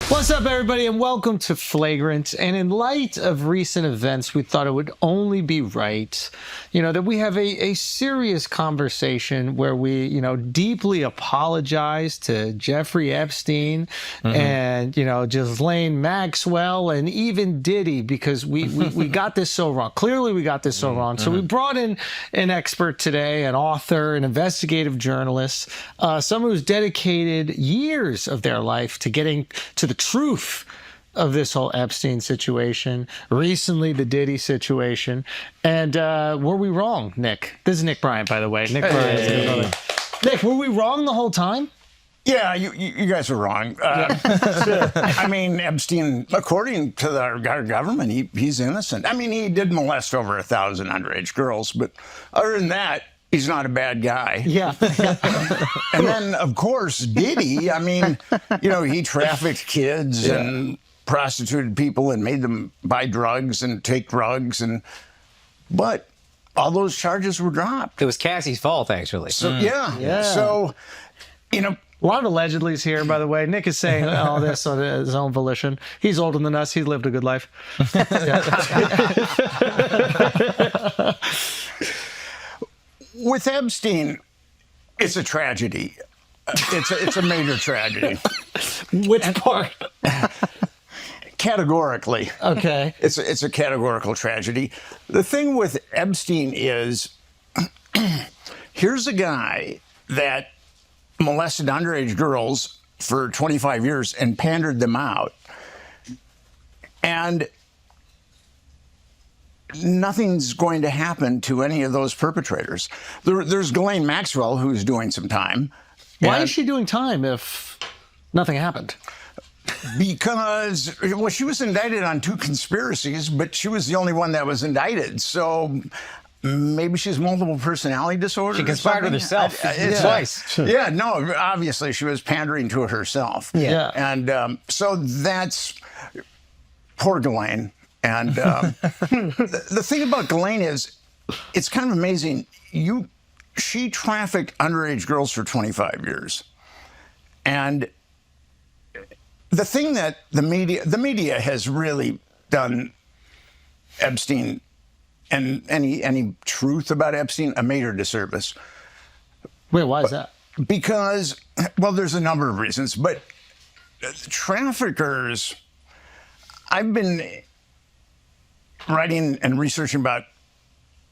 What's up, everybody, and welcome to Flagrant. And in light of recent events, we thought it would only be right, that we have a serious conversation where we, deeply apologize to Jeffrey Epstein and, Ghislaine Maxwell and even Diddy, because we got this so wrong. Clearly, we got this so wrong. So we brought in an expert today, an author, an investigative journalist, someone who's dedicated years of their life to getting to the truth of this whole Epstein situation, recently the Diddy situation. And were we wrong, Nick? This is Nick Bryant, by the way. Nick Bryant. Nick, were we wrong the whole time? Yeah, you guys are wrong. I mean, Epstein, according to our government, he's innocent. I mean, he did molest over 1,000 underage girls, but other than that, he's not a bad guy. Yeah. And then, of course, Diddy, I mean, he trafficked kids and prostituted people and made them buy drugs and take drugs. But all those charges were dropped. It was Cassie's fault, actually. So, yeah. So, a lot of allegedly's here, by the way. Nick is saying all this on his own volition. He's older than us. He's lived a good life. With Epstein, it's a tragedy. It's a major tragedy. Which part? Categorically. Okay. It's a categorical tragedy. The thing with Epstein is, here's a guy that molested underage girls for 25 years and pandered them out. And nothing's going to happen to any of those perpetrators. There's Ghislaine Maxwell, who's doing some time. Why is she doing time if nothing happened? Because, she was indicted on 2 conspiracies, but she was the only one that was indicted. So maybe she's multiple personality disorder. She conspired with herself twice. Yeah, no, obviously she was pandering to herself. Yeah. And so that's poor Ghislaine. And the thing about Ghislaine is, it's kind of amazing. She trafficked underage girls for 25 years. And the thing that the media has really done Epstein and any truth about Epstein a major disservice. Wait, why is that? Because, well, there's a number of reasons, but traffickers, I've been writing and researching about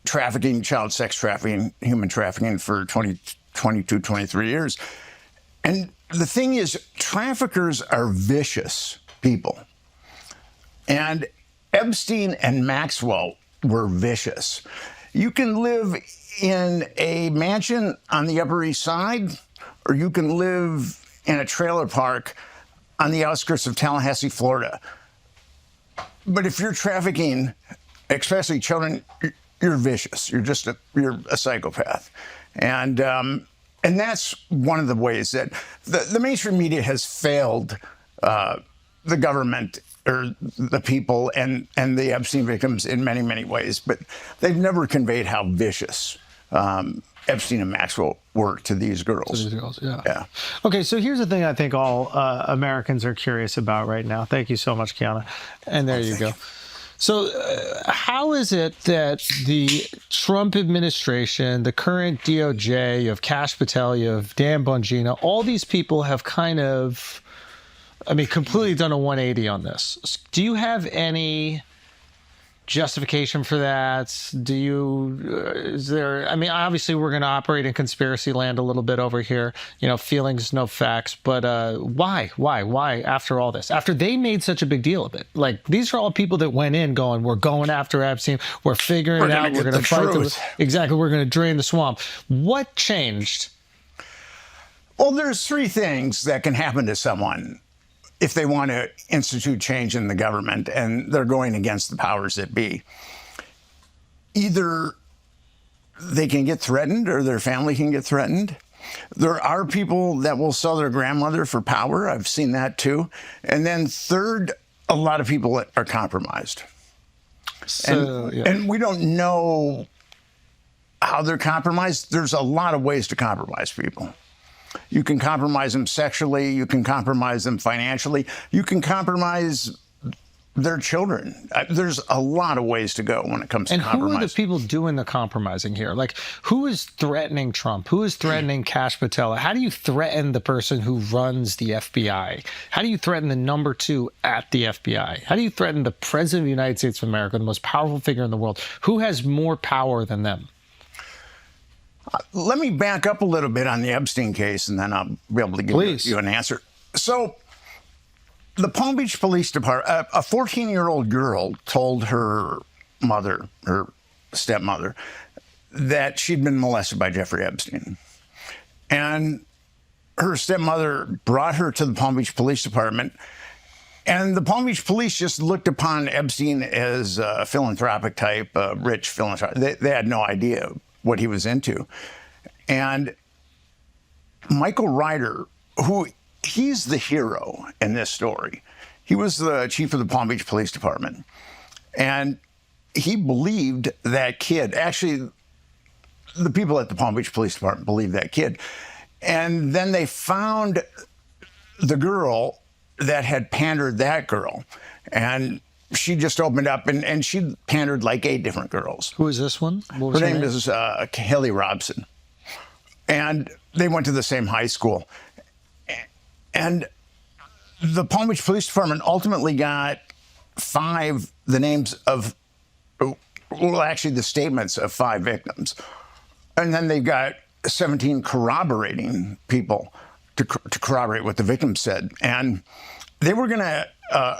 trafficking, child sex trafficking, human trafficking for 22, 23 years. And the thing is, traffickers are vicious people. And Epstein and Maxwell were vicious. You can live in a mansion on the Upper East Side, or you can live in a trailer park on the outskirts of Tallahassee, Florida. But if you're trafficking, especially children, you're vicious. You're a psychopath. And that's one of the ways that the mainstream media has failed the government or the people and the Epstein victims in many, many ways. But they've never conveyed how vicious Epstein and Maxwell were to these girls. Yeah. Okay, so here's the thing I think all Americans are curious about right now. Thank you so much, Kiana. And there you go. So how is it that the Trump administration, the current DOJ, you have Kash Patel, you have Dan Bongino, all these people have kind of, completely done a 180 on this. Do you have any justification for that? Obviously we're going to operate in conspiracy land a little bit over here, feelings, no facts, but why after all this, after they made such a big deal of it? Like, these are all people that went in going, we're going after Epstein, we're figuring it out, we're going to fight exactly, we're going to drain the swamp. What changed? Well, there's 3 things that can happen to someone if they want to institute change in the government and they're going against the powers that be. Either they can get threatened or their family can get threatened. There are people that will sell their grandmother for power. I've seen that too. And then third, a lot of people are compromised. And we don't know how they're compromised. There's a lot of ways to compromise people. You can compromise them sexually. You can compromise them financially. You can compromise their children. There's a lot of ways to go when it comes to compromise. And who are the people doing the compromising here? Like, who is threatening Trump? Who is threatening Kash Patel? How do you threaten the person who runs the FBI? How do you threaten the number 2 at the FBI? How do you threaten the President of the United States of America, the most powerful figure in the world? Who has more power than them? Let me back up a little bit on the Epstein case, and then I'll be able to give you an answer. So, the Palm Beach Police Department, a 14-year-old girl told her mother, her stepmother, that she'd been molested by Jeffrey Epstein. And her stepmother brought her to the Palm Beach Police Department, and the Palm Beach Police just looked upon Epstein as a philanthropic type, a rich philanthropic. They had no idea what he was into. And Michael Ryder, who he's the hero in this story. He was the chief of the Palm Beach Police Department. And he believed that kid. Actually, the people at the Palm Beach Police Department believed that kid. And then they found the girl that had pandered that girl. And she just opened up, and she pandered like 8 different girls. Who is this one? What was her name? Is Haley Robson. And they went to the same high school. And the Palm Beach Police Department ultimately got the names of, well, actually the statements of 5 victims. And then they got 17 corroborating people to corroborate what the victims said. And they were going to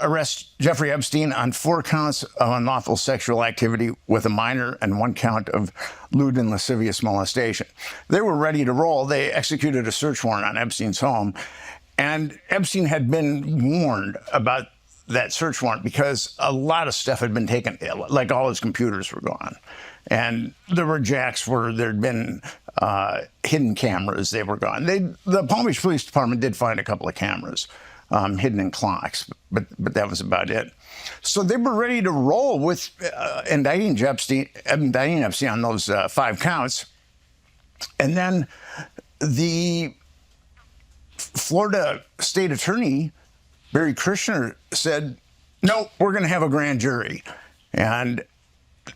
arrest Jeffrey Epstein on 4 counts of unlawful sexual activity with a minor and 1 count of lewd and lascivious molestation. They were ready to roll. They executed a search warrant on Epstein's home. And Epstein had been warned about that search warrant because a lot of stuff had been taken, like all his computers were gone. And there were jacks where there'd been hidden cameras. They were gone. The Palm Beach Police Department did find a couple of cameras hidden in clocks, but that was about it. So they were ready to roll with indicting Epstein on those 5 counts. And then the Florida state attorney, Barry Kirshner, said, no, we're going to have a grand jury. And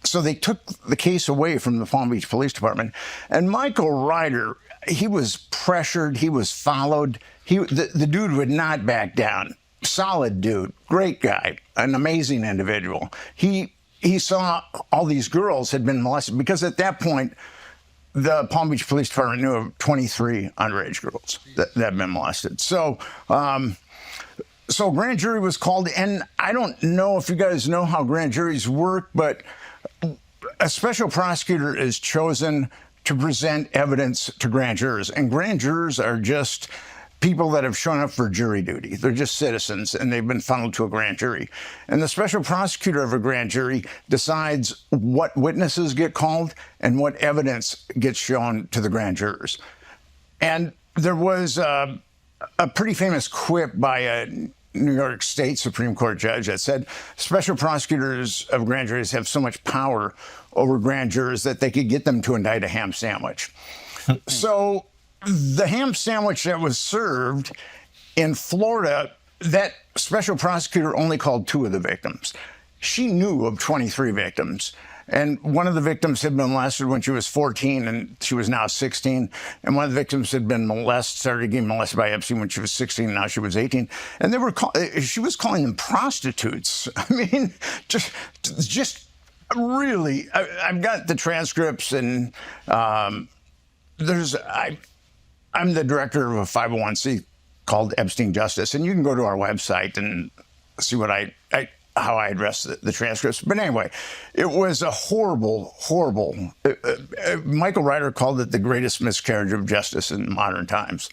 so they took the case away from the Palm Beach Police Department. And Michael Ryder, he was pressured. He was followed. The dude would not back down. Solid dude, great guy, an amazing individual. He saw all these girls had been molested because at that point, the Palm Beach Police Department knew of 23 underage girls that had been molested. So grand jury was called, and I don't know if you guys know how grand juries work, but a special prosecutor is chosen to present evidence to grand jurors, and grand jurors are just people that have shown up for jury duty. They're just citizens, and they've been funneled to a grand jury. And the special prosecutor of a grand jury decides what witnesses get called and what evidence gets shown to the grand jurors. And there was a pretty famous quip by a New York State Supreme Court judge that said special prosecutors of grand juries have so much power over grand jurors that they could get them to indict a ham sandwich. So the ham sandwich that was served in Florida, that special prosecutor only called 2 of the victims. She knew of 23 victims. And one of the victims had been molested when she was 14, and she was now 16. And one of the victims had been started getting molested by Epstein when she was 16, and now she was 18. And she was calling them prostitutes. I mean, just really, I've got the transcripts, and I'm the director of a 501c called Epstein Justice, and you can go to our website and see what how I address the transcripts. But anyway, it was a horrible. Michael Ryder called it the greatest miscarriage of justice in modern times.